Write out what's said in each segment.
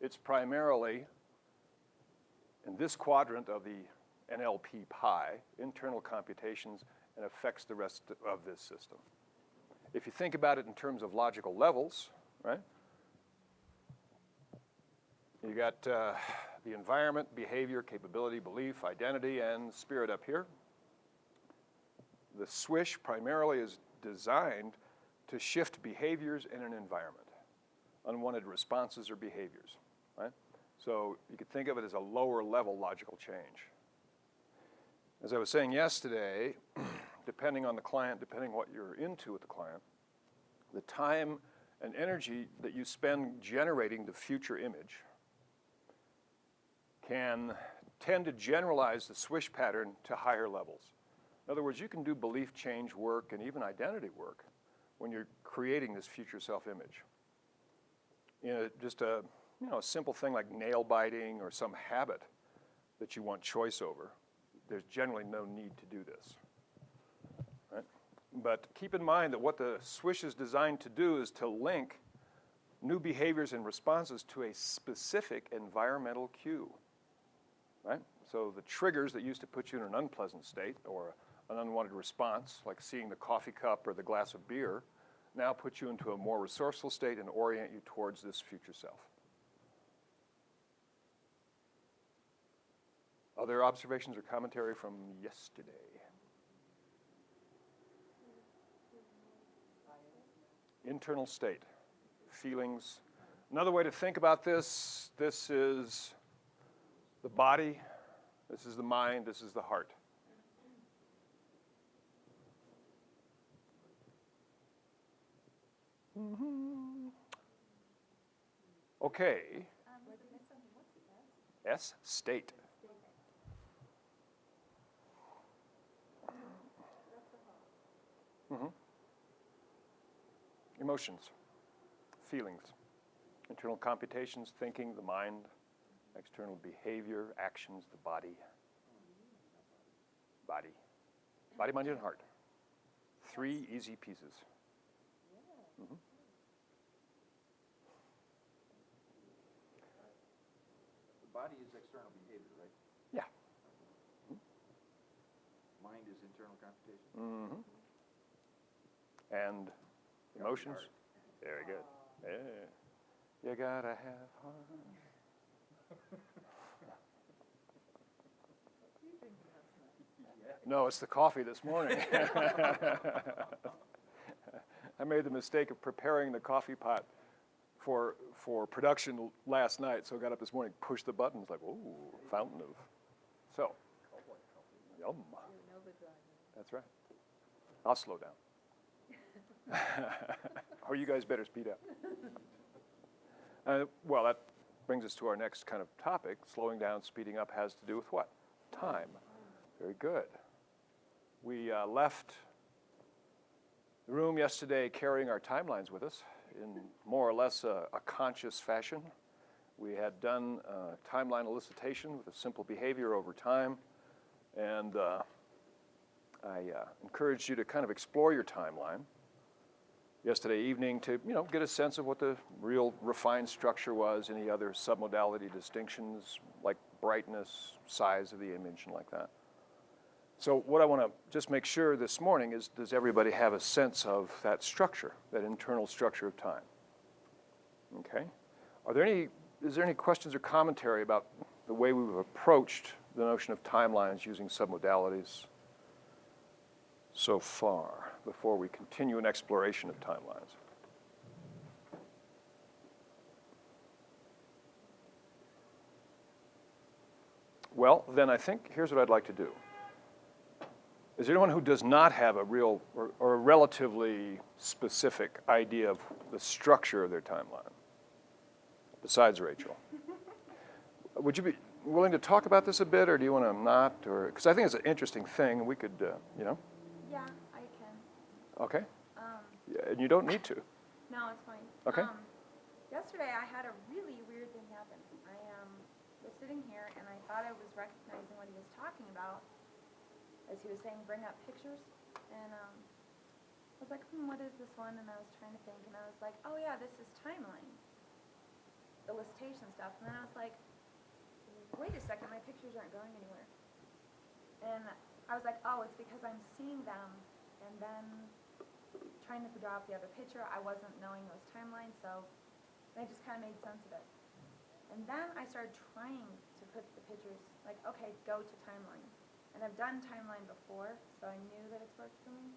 It's primarily in this quadrant of the NLP pie, internal computations, and affects the rest of this system. If you think about it in terms of logical levels, right? You got the environment, behavior, capability, belief, identity, and spirit up here. The swish primarily is designed to shift behaviors in an environment, unwanted responses or behaviors, right? So you could think of it as a lower level logical change. As I was saying yesterday, depending on the client, depending what you're into with the client, the time and energy that you spend generating the future image can tend to generalize the swish pattern to higher levels. In other words, you can do belief change work and even identity work when you're creating this future self-image. You know, just a simple thing like nail biting or some habit that you want choice over, there's generally no need to do this. Right? But keep in mind that what the swish is designed to do is to link new behaviors and responses to a specific environmental cue. Right? So the triggers that used to put you in an unpleasant state or an unwanted response, like seeing the coffee cup or the glass of beer, now put you into a more resourceful state and orient you towards this future self. Other observations or commentary from yesterday? Internal state, feelings. Another way to think about this is the body, this is the mind, this is the heart. Okay. S, state. Emotions, feelings, internal computations, thinking, the mind, external behavior, actions, the body. Body, mind, and heart. 3 easy pieces. The body is external behavior, right? Yeah. Mind is internal computation. And emotions? Very good. Yeah. You gotta have heart. No, it's the coffee this morning. I made the mistake of preparing the coffee pot for production last night, so I got up this morning, pushed the buttons, like, ooh, fountain of. So, yum. That's right. I'll slow down. Or you guys better speed up. Well, that brings us to our next kind of topic. Slowing down, speeding up has to do with what? Time. Very good. We left the room yesterday carrying our timelines with us in more or less a conscious fashion. We had done timeline elicitation with a simple behavior over time, and I encouraged you to kind of explore your timeline yesterday evening to get a sense of what the real refined structure was, any other submodality distinctions like brightness, size of the image, and like that. So what I want to just make sure this morning is, does everybody have a sense of that structure, that internal structure of time? Okay. Is there any questions or commentary about the way we've approached the notion of timelines using submodalities so far, before we continue an exploration of timelines? Well, then I think here's what I'd like to do. Is there anyone who does not have a real or a relatively specific idea of the structure of their timeline, besides Rachel? Would you be willing to talk about this a bit, or do you want to not? Or because I think it's an interesting thing, and we could, Yeah, I can. Okay. Yeah, and you don't need to. No, it's fine. Okay. Yesterday I had a really weird thing happen. I was sitting here and I thought I was recognizing what he was talking about, as he was saying, bring up pictures, and I was like, what is this one? And I was trying to think, and I was like, oh yeah, this is timeline. elicitation stuff. And then I was like, wait a second, my pictures aren't going anywhere. And I was like, oh, it's because I'm seeing them and then trying to figure out the other picture. I wasn't knowing those timelines, so I just kind of made sense of it. And then I started trying to put the pictures, like, okay, go to timeline. And I've done timeline before, so I knew that it's worked for me.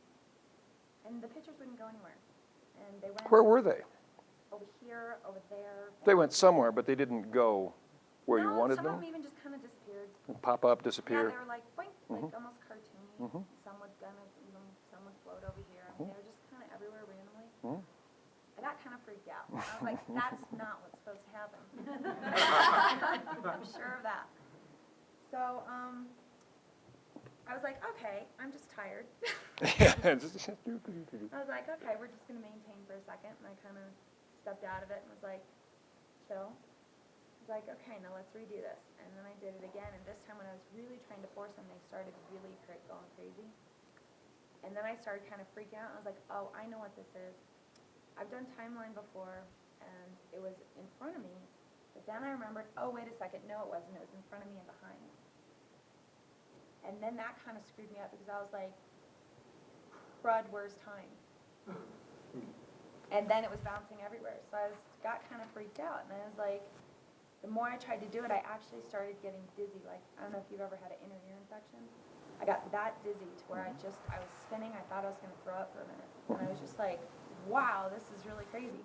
And the pictures wouldn't go anywhere. And they went Where were they? over here, over there. They went somewhere, but they didn't go where you No, wanted some of them? them even just kind of disappeared. Pop up, Yeah, disappear? they were like, boink, like Mhm. almost cartoony. Mhm. Some would kind of, some would float over here. I mean, they were just kind of everywhere randomly. Mhm. I got kind of freaked out. I was like, that's not what's supposed to happen. I'm sure of that. So, I was like, okay, I'm just tired. Yeah. I was like, okay, we're just going to maintain for a second. And I kind of stepped out of it and was like, chill. I was like, okay, now let's redo this. And then I did it again. And this time when I was really trying to force them, they started really going crazy. And then I started kind of freaking out. And I was like, oh, I know what this is. I've done timeline before, and it was in front of me. But then I remembered, oh, wait a second. No, it wasn't. It was in front of me and behind. And then that kind of screwed me up because I was like, crud, where's time? And then it was bouncing everywhere. So I got kind of freaked out. And I was like, the more I tried to do it, I actually started getting dizzy. Like, I don't know if you've ever had an inner ear infection. I got that dizzy to where I was spinning. I thought I was going to throw up for a minute. And I was just like, wow, this is really crazy.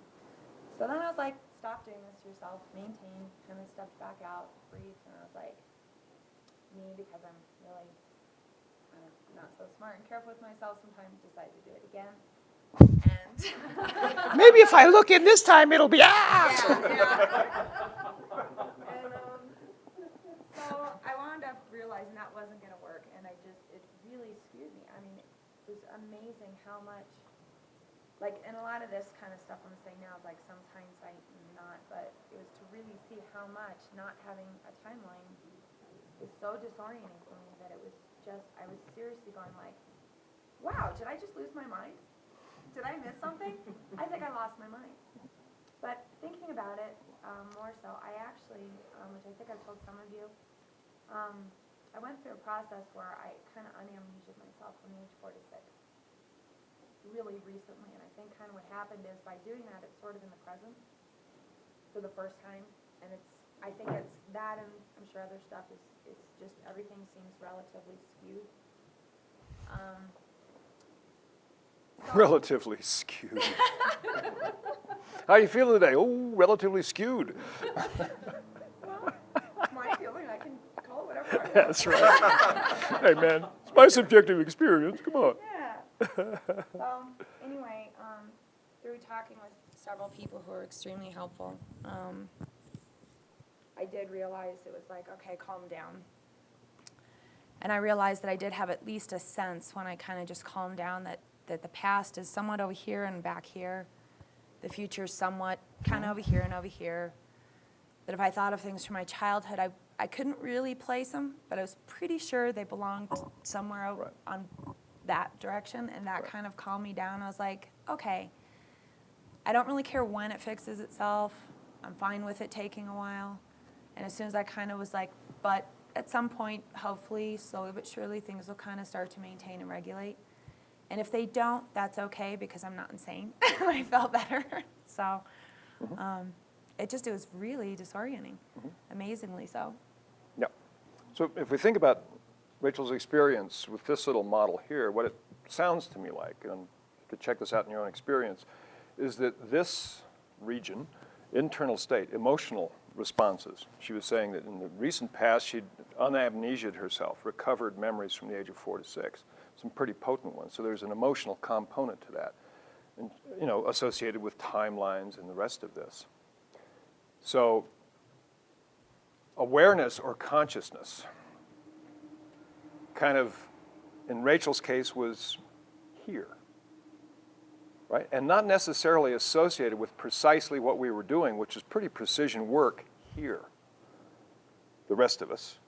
So then I was like, stop doing this to yourself, maintain, kind of stepped back out, breathed, and I was like, me, because I'm really kind of not so smart and careful with myself, sometimes decide to do it again. And Maybe if I look in this time, it'll be yeah. And so I wound up realizing that wasn't going to work, and it really skewed me. I mean, it was amazing how much, like, and a lot of this kind of stuff I'm saying now is like sometimes I'm not, but it was to really see how much not having a timeline was so disorienting for me that it was just, I was seriously going like, wow, did I just lose my mind? Did I miss something? I think I lost my mind. But thinking about it more so, I actually, which I think I've told some of you, I went through a process where I kind of unamnesia'd myself from age 4 to 6. Really recently, and I think kind of what happened is by doing that, it's sort of in the present for the first time, and I think it's that, and I'm sure other stuff it's just everything seems relatively skewed. Relatively skewed. How you feeling today? Oh, relatively skewed. Well, it's my feeling. I can call it whatever I want. That's right. Hey, man, it's my subjective experience. Come on. Yeah. So anyway, through talking with several people who were extremely helpful, I did realize it was like, okay, calm down. And I realized that I did have at least a sense when I kind of just calmed down that the past is somewhat over here and back here. The future is somewhat kind of over here and over here. That if I thought of things from my childhood, I couldn't really place them, but I was pretty sure they belonged somewhere Right. on that direction, and that kind of calmed me down. I was like, okay, I don't really care when it fixes itself. I'm fine with it taking a while. And as soon as I kind of was like, but at some point, hopefully, slowly but surely, things will kind of start to maintain and regulate. And if they don't, that's okay because I'm not insane. I felt better. So it was really disorienting, amazingly so. Yeah. So if we think about Rachel's experience with this little model here, what it sounds to me like, and you could check this out in your own experience, is that this region, internal state, emotional responses, she was saying that in the recent past she'd unamnesia'd herself, recovered memories from the age of 4 to 6, some pretty potent ones. So there's an emotional component to that, and associated with timelines and the rest of this. So awareness or consciousness kind of, in Rachel's case, was here, right? And not necessarily associated with precisely what we were doing, which is pretty precision work here. The rest of us,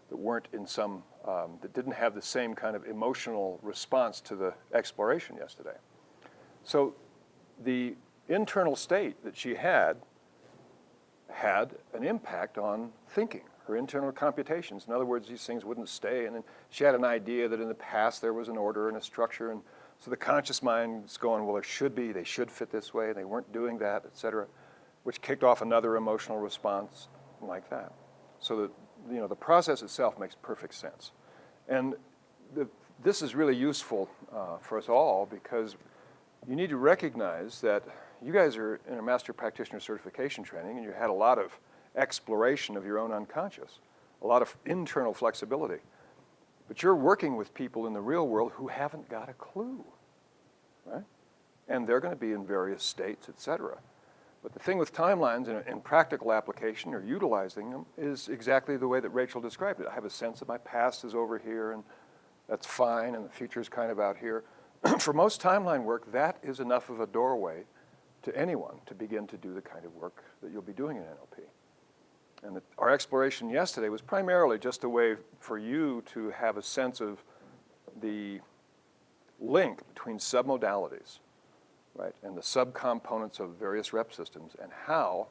that weren't in some, that didn't have the same kind of emotional response to the exploration yesterday. So the internal state that she had had an impact on thinking, her internal computations. In other words, these things wouldn't stay. And then she had an idea that in the past there was an order and a structure. And so the conscious mind's going, well, there should be, they should fit this way. They weren't doing that, et cetera, which kicked off another emotional response like that. So that, the process itself makes perfect sense. And this is really useful for us all because you need to recognize that you guys are in a Master Practitioner certification training and you had a lot of exploration of your own unconscious, a lot of internal flexibility. But you're working with people in the real world who haven't got a clue, right? And they're going to be in various states, et cetera. But the thing with timelines in practical application or utilizing them is exactly the way that Rachel described it. I have a sense that my past is over here and that's fine and the future is kind of out here. For most timeline work, that is enough of a doorway to anyone to begin to do the kind of work that you'll be doing in NLP. And our exploration yesterday was primarily just a way for you to have a sense of the link between submodalities, right, and the subcomponents of various rep systems and how,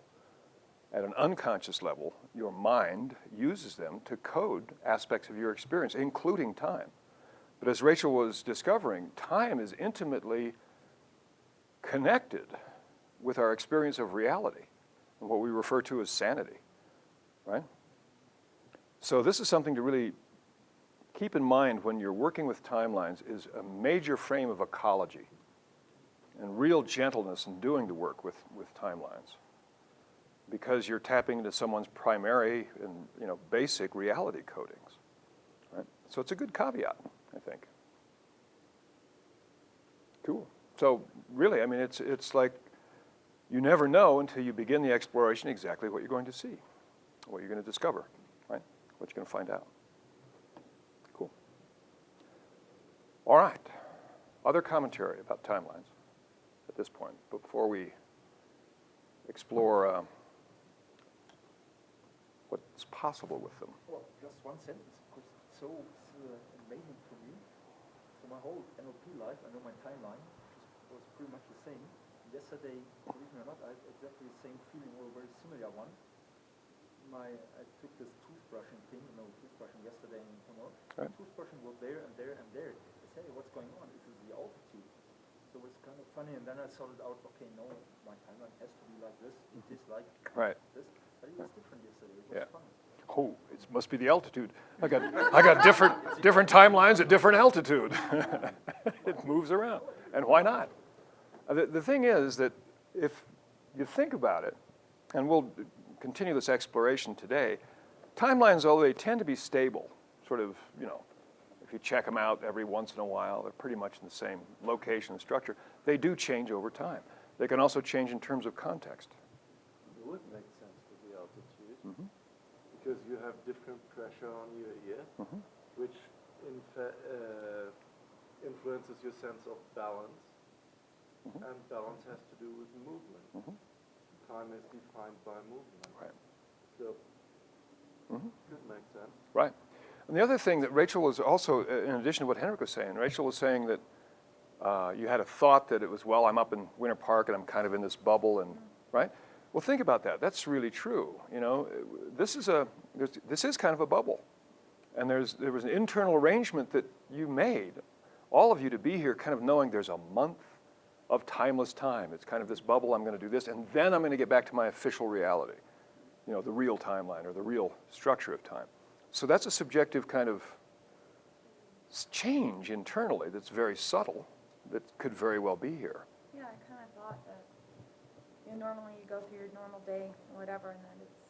at an unconscious level, your mind uses them to code aspects of your experience, including time. But as Rachel was discovering, time is intimately connected with our experience of reality and what we refer to as sanity, right? So this is something to really keep in mind when you're working with timelines is a major frame of ecology and real gentleness in doing the work with timelines because you're tapping into someone's primary and basic reality codings, right? So it's a good caveat, I think. Cool. So really, I mean, it's like you never know until you begin the exploration exactly what you're going to see, what you're going to discover, right? What you're going to find out. Cool. All right. Other commentary about timelines at this point before we explore what's possible with them. Well, just one sentence, because it's so amazing for me. So my whole NLP life, I know my timeline was pretty much the same. Yesterday, believe me or not, I had exactly the same feeling, or a very similar one. I took this toothbrushing thing, toothbrushing yesterday and tomorrow. Right. Toothbrushing was there and there and there. I said, hey, what's going on? This is the altitude. So it's kind of funny, and then I sorted out, okay, no, my timeline has to be like this, it is like this. But it was different yesterday, it was fun. Oh, it must be the altitude. I got different timelines at different altitude. It moves around, and why not? The thing is that if you think about it, and we'll continue this exploration today, timelines, although they tend to be stable, sort of, if you check them out every once in a while, they're pretty much in the same location and structure, they do change over time. They can also change in terms of context. It would make sense with the altitude, because you have different pressure on your ear, which influences your sense of balance, and balance has to do with movement. Time is defined by movement. Right. So, could make sense. Right. And the other thing that Rachel was also, in addition to what Henrik was saying, Rachel was saying that you had a thought that it was, well, I'm up in Winter Park and I'm kind of in this bubble, and right? Well, think about that. That's really true. This is kind of a bubble, and there was an internal arrangement that you made, all of you, to be here, kind of knowing there's a month of timeless time. It's kind of this bubble. I'm going to do this, and then I'm going to get back to my official reality, the real timeline or the real structure of time. So that's a subjective kind of change internally that's very subtle, that could very well be here. Yeah, I kind of thought that, normally you go through your normal day or whatever, and then it's,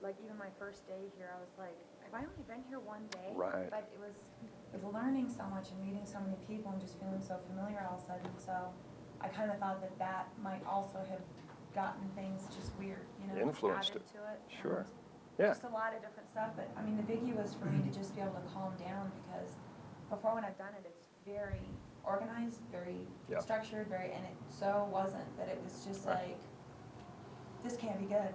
like even my first day here, I was like, have I only been here one day? Right. But it was learning so much and meeting so many people and just feeling so familiar all of a sudden, so I kind of thought that might also have gotten things just weird, Influenced added to it. Sure. And Yeah. just a lot of different stuff, but I mean, the biggie was for me to just be able to calm down, because before, when I've done it, it's very organized, very structured, and it so wasn't, that it was just like, this can't be good.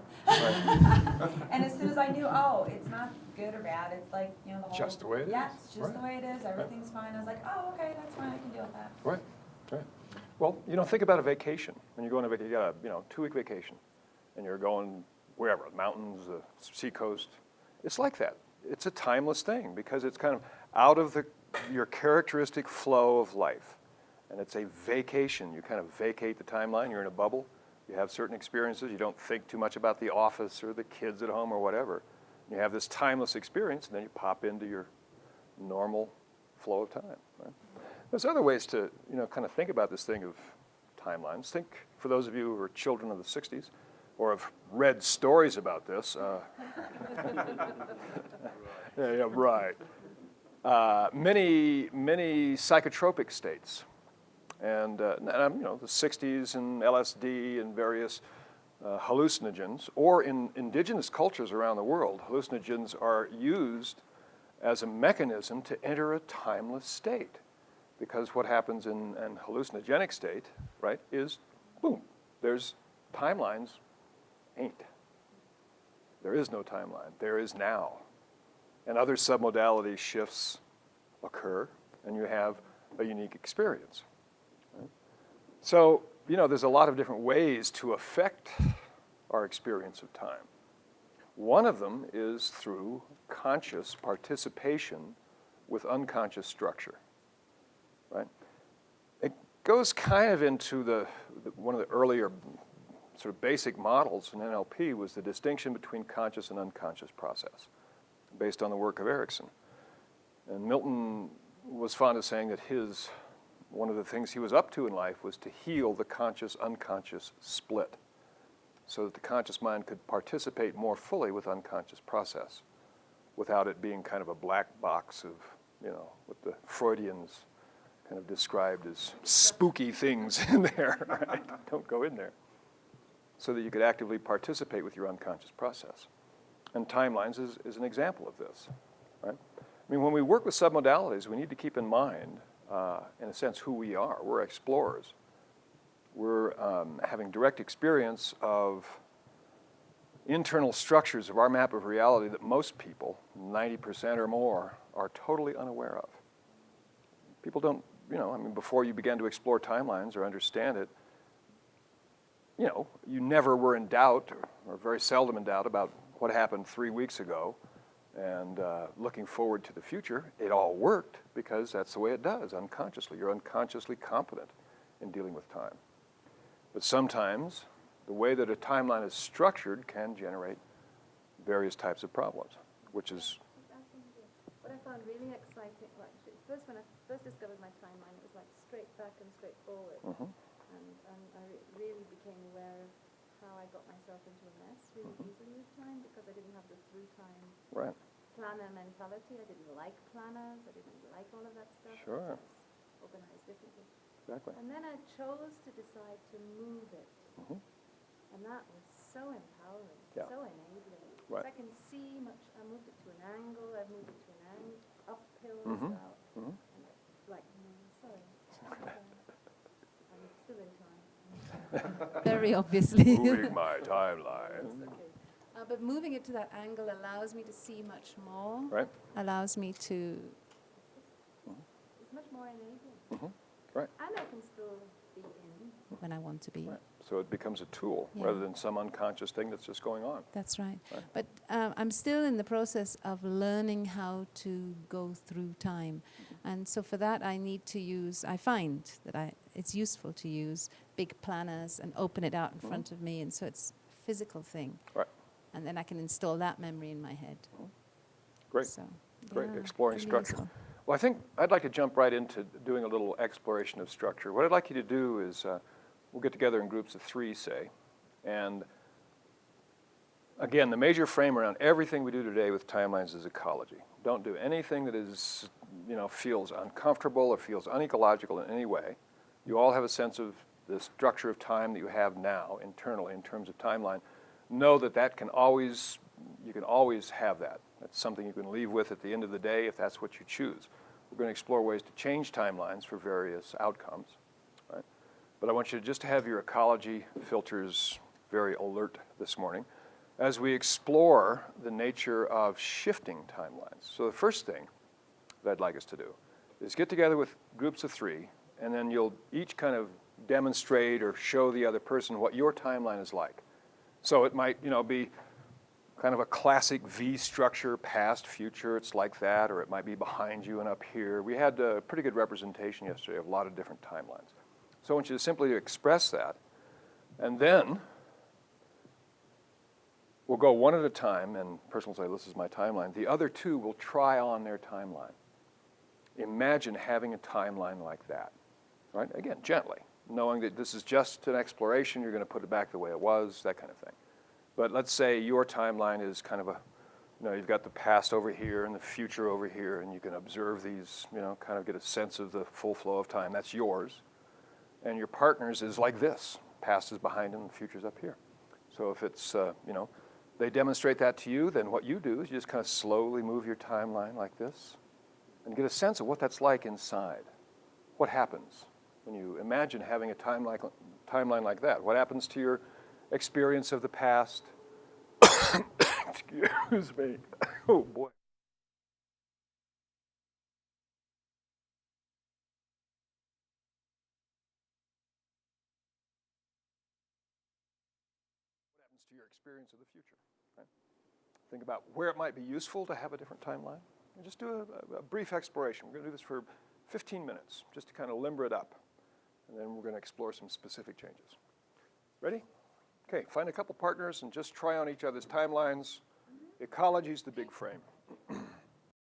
And as soon as I knew, it's not good or bad, it's like, the whole. Just the way it is. Yeah, it's just the way it is, everything's fine. I was like, okay, that's fine, I can deal with that. Right. Well, think about a vacation. When you go on a vacation, you got a 2-week vacation, and you're going wherever, the mountains, the seacoast. It's like that. It's a timeless thing because it's kind of out of your characteristic flow of life. And it's a vacation. You kind of vacate the timeline. You're in a bubble. You have certain experiences. You don't think too much about the office or the kids at home or whatever. You have this timeless experience, and then you pop into your normal flow of time. Right? There's other ways to, kind of think about this thing of timelines. Think, for those of you who are children of the 60s, or have read stories about this. Yeah, right. Many psychotropic states. And the 60s and LSD and various hallucinogens, or in indigenous cultures around the world, hallucinogens are used as a mechanism to enter a timeless state. Because what happens in an hallucinogenic state, right, is boom, there's timelines ain't. There is no timeline. There is now. And other submodality shifts occur, and you have a unique experience. Right? So, there's a lot of different ways to affect our experience of time. One of them is through conscious participation with unconscious structure. Right? It goes kind of into one of the earlier sort of basic models in NLP was the distinction between conscious and unconscious process, based on the work of Erickson. And Milton was fond of saying that one of the things he was up to in life was to heal the conscious-unconscious split, so that the conscious mind could participate more fully with unconscious process, without it being kind of a black box of, what the Freudians kind of described as spooky things in there, right? Don't go in there. So that you could actively participate with your unconscious process. And timelines is an example of this, right? I mean, when we work with submodalities, we need to keep in mind, in a sense, who we are. We're explorers. We're having direct experience of internal structures of our map of reality that most people, 90% or more, are totally unaware of. People don't, before you begin to explore timelines or understand it, you never were in doubt, or very seldom in doubt, about what happened 3 weeks ago, and looking forward to the future. It all worked because that's the way it does, unconsciously. You're unconsciously competent in dealing with time. But sometimes, the way that a timeline is structured can generate various types of problems, which is... What I found really exciting, when I first discovered my timeline, it was like straight back and straight forward. Mm-hmm. And I really became aware of how I got myself into a mess really easily with time, because I didn't have the through-time Right. planner mentality. I didn't like planners. I didn't like all of that stuff. Sure. I was organized differently. Exactly. And then I chose to decide to move it. Mm-hmm. And that was so empowering, Yeah. so enabling. Right. I can see much. I moved it to an angle. I've moved it to an angle, uphill Mm-hmm. as well. Mm-hmm. And it's like, sorry. I'm still in time. Very obviously. Moving my timeline. It's okay. But moving it to that angle allows me to see much more. Right? Allows me to. It's much more enabling. Mm-hmm. Right. And I can still be in when I want to be. Right. So it becomes a tool Yeah. rather than some unconscious thing that's just going on. That's right. Right. But I'm still in the process of learning how to go through time. And so for that, I find that it's useful to use big planners and open it out in front of me. And so it's a physical thing. Right. And then I can install that memory in my head. Great. So, Great. yeah, Exploring really structure. useful. Well, I think I'd like to jump right into doing a little exploration of structure. What I'd like you to do is we'll get together in groups of 3, say, and again, the major frame around everything we do today with timelines is ecology. Don't do anything that is, feels uncomfortable or feels unecological in any way. You all have a sense of the structure of time that you have now internally in terms of timeline. Know that you can always have that. That's something you can leave with at the end of the day if that's what you choose. We're going to explore ways to change timelines for various outcomes. Right? But I want you to have your ecology filters very alert this morning as we explore the nature of shifting timelines. So the first thing that I'd like us to do is get together with groups of 3, and then you'll each kind of demonstrate or show the other person what your timeline is like. So it might, be kind of a classic V structure, past, future, it's like that, or it might be behind you and up here. We had a pretty good representation yesterday of a lot of different timelines. So I want you to simply express that, and then we'll go one at a time, and the person will say, this is my timeline. The other two will try on their timeline. Imagine having a timeline like that, right? Again, gently, knowing that this is just an exploration, you're going to put it back the way it was, that kind of thing. But let's say your timeline is kind of a, you've got the past over here and the future over here, and you can observe these, kind of get a sense of the full flow of time. That's yours. And your partner's is like this. Past is behind them, the future's up here. So if it's, they demonstrate that to you, then what you do is you just kind of slowly move your timeline like this and get a sense of what that's like inside. What happens when you imagine having a timeline like that? What happens to your experience of the past? Excuse me. Oh, boy. What happens to your experience of the future? Right? Think about where it might be useful to have a different timeline. And just do a brief exploration. We're going to do this for 15 minutes, just to kind of limber it up. And then we're going to explore some specific changes. Ready? Okay, find a couple partners and just try on each other's timelines. Ecology's the big frame.